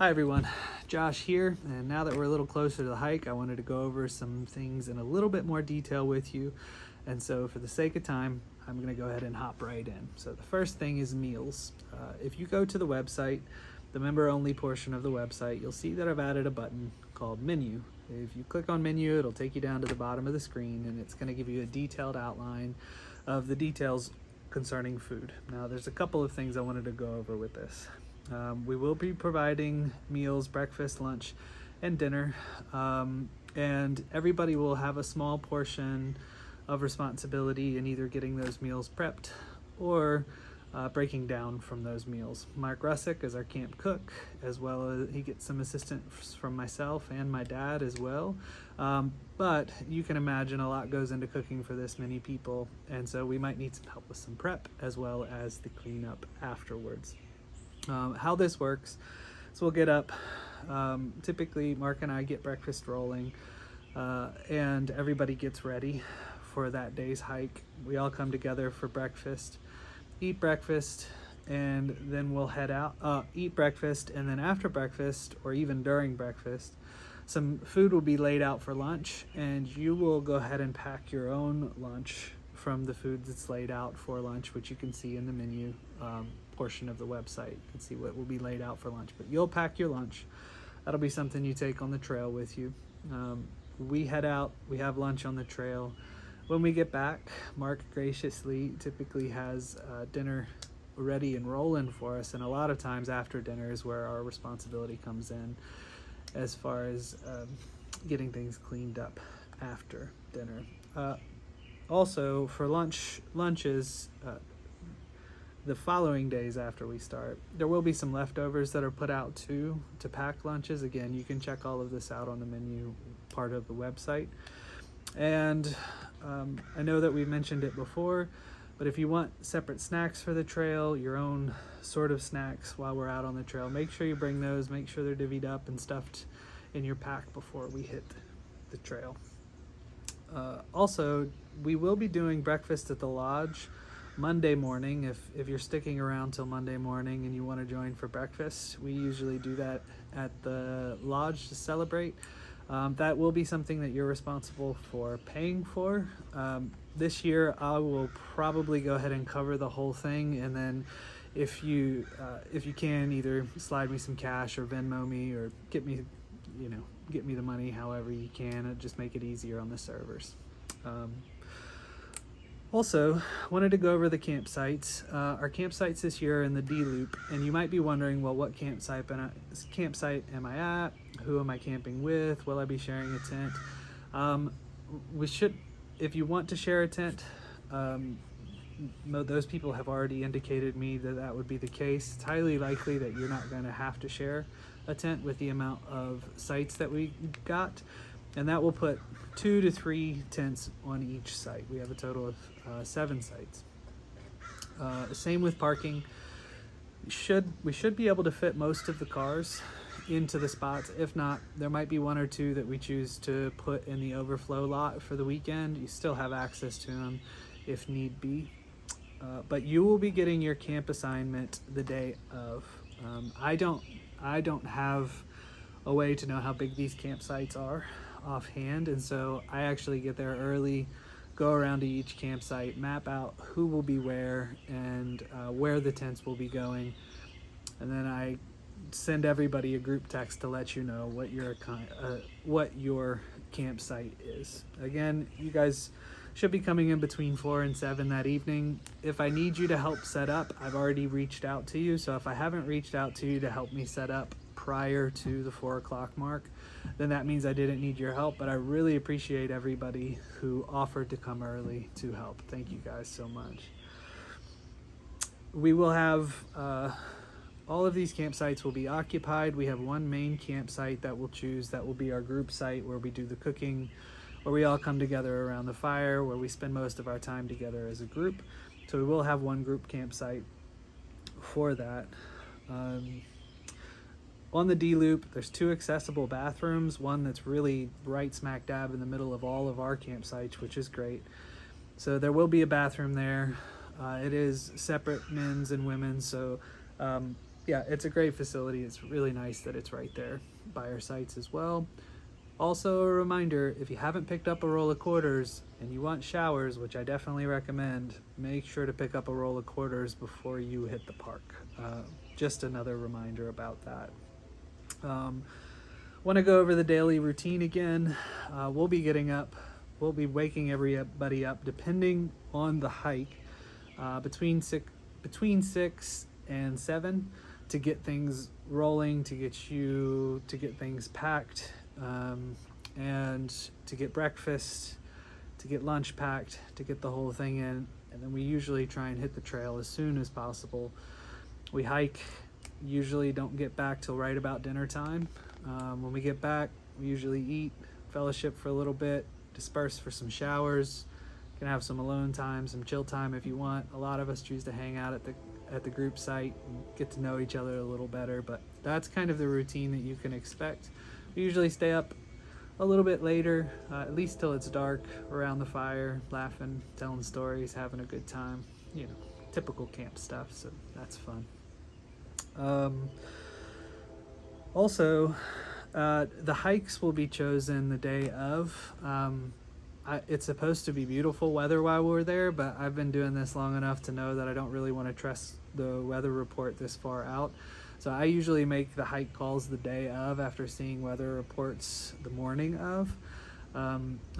Hi everyone, Josh here, and now that we're a little closer to the hike, I wanted to go over some things in a little bit more detail with you. And so for the sake of time, I'm going to go ahead and hop right in. So the first thing is meals. If you go to the website, the member-only portion of the website, you'll see that I've added a button called Menu. If you click on Menu, it'll take you down to the bottom of the screen, and it's going to give you a detailed outline of the details concerning food. Now, there's a couple of things I wanted to go over with this. We will be providing meals, breakfast, lunch, and dinner, and everybody will have a small portion of responsibility in either getting those meals prepped or breaking down from those meals. Mark Russick is our camp cook, as well as he gets some assistance from myself and my dad as well. But you can imagine a lot goes into cooking for this many people, and so we might need some help with some prep as well as the cleanup afterwards. How this works, so we'll get up, typically Mark and I get breakfast rolling, and everybody gets ready for that day's hike. We all come together for breakfast, eat breakfast, and then we'll head out, eat breakfast, and then after breakfast, or even during breakfast, some food will be laid out for lunch, and you will go ahead and pack your own lunch from the food that's laid out for lunch, which you can see in the menu portion of the website. You can see what will be laid out for lunch, but you'll pack your lunch. That'll be something you take on the trail with you. We head out, we have lunch on the trail. When we get back, Mark graciously typically has dinner ready and rolling for us, and a lot of times after dinner is where our responsibility comes in as far as getting things cleaned up after dinner. Also, for lunches, the following days after we start, there will be some leftovers that are put out too to pack lunches. Again, you can check all of this out on the menu part of the website. And I know that we've mentioned it before, but if you want separate snacks for the trail, your own sort of snacks while we're out on the trail, make sure you bring those, make sure they're divvied up and stuffed in your pack before we hit the trail. Also, we will be doing breakfast at the lodge Monday morning. If you're sticking around till Monday morning and you want to join for breakfast, we usually do that at the lodge to celebrate. That will be something that you're responsible for paying for. This year I will probably go ahead and cover the whole thing, and then if you can, either slide me some cash or Venmo me or get me the money however you can. Just make it easier on the servers. Also, wanted to go over the campsites. Our campsites this year are in the D Loop, and you might be wondering, well, what campsite am I at? Who am I camping with? Will I be sharing a tent? If you want to share a tent, those people have already indicated me that would be the case. It's highly likely that you're not going to have to share a tent with the amount of sites that we got, and that will put 2 to 3 tents on each site. We have a total of 7 sites. Same with parking. We should be able to fit most of the cars into the spots. If not, there might be 1 or 2 that we choose to put in the overflow lot for the weekend. You still have access to them if need be. But you will be getting your camp assignment the day of. I don't have a way to know how big these campsites are offhand, and so I actually get there early, go around to each campsite, map out who will be where and where the tents will be going, and then I send everybody a group text to let you know what your campsite is. Again, you guys should be coming in between 4 and 7 that evening. If I need you to help set up, I've already reached out to you, so if I haven't reached out to you to help me set up prior to the 4 o'clock mark, then that means I didn't need your help. But I really appreciate everybody who offered to come early to help. Thank you guys so much. We will have all of these campsites will be occupied. We have one main campsite that we'll choose that will be our group site, where we do the cooking, where we all come together around the fire, where we spend most of our time together as a group. So we will have one group campsite for that. On the D Loop, there's 2 accessible bathrooms, one that's really right smack dab in the middle of all of our campsites, which is great. So there will be a bathroom there. It is separate men's and women's, so yeah, it's a great facility. It's really nice that it's right there by our sites as well. Also, a reminder, if you haven't picked up a roll of quarters and you want showers, which I definitely recommend, make sure to pick up a roll of quarters before you hit the park. Just another reminder about that. Want to go over the daily routine again. We'll be waking everybody up depending on the hike, between 6 and 7 to get things rolling, to get things packed, and to get breakfast, to get lunch packed, to get the whole thing in. And then we usually try and hit the trail as soon as possible. We hike, usually don't get back till right about dinner time. When we get back, we usually eat, fellowship for a little bit, disperse for some showers, can have some alone time, some chill time if you want. A lot of us choose to hang out at the group site and get to know each other a little better, but that's kind of the routine that you can expect. We usually stay up a little bit later, at least till it's dark, around the fire, laughing, telling stories, having a good time, typical camp stuff, so that's fun. Also, the hikes will be chosen the day of. It's supposed to be beautiful weather while we're there, but I've been doing this long enough to know that I don't really want to trust the weather report this far out. So I usually make the hike calls the day of after seeing weather reports the morning of.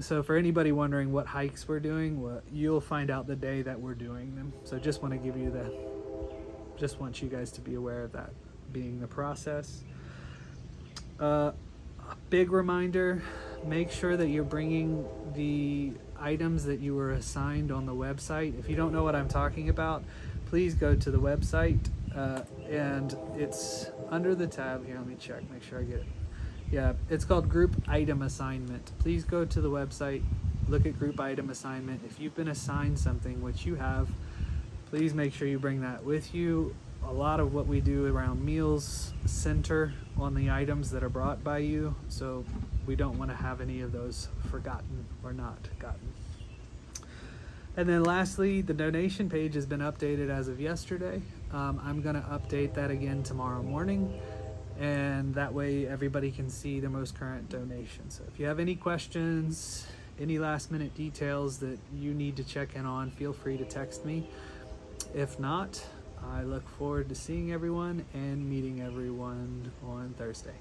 So for anybody wondering what hikes we're doing, you'll find out the day that we're doing them. So just want you guys to be aware of that being the process. A big reminder, make sure that you're bringing the items that you were assigned on the website. If you don't know what I'm talking about, please go to the website, and it's under the tab here. Let me check, make sure I get it. Yeah, it's called Group Item Assignment. Please go to the website, look at Group Item Assignment. If you've been assigned something, which you have, please make sure you bring that with you. A lot of what we do around meals center on the items that are brought by you, so we don't want to have any of those forgotten or not gotten. And then lastly, the donation page has been updated as of yesterday. I'm going to update that again tomorrow morning, and that way everybody can see the most current donation. So if you have any questions, any last minute details that you need to check in on, feel free to text me. If not, I look forward to seeing everyone and meeting everyone on Thursday.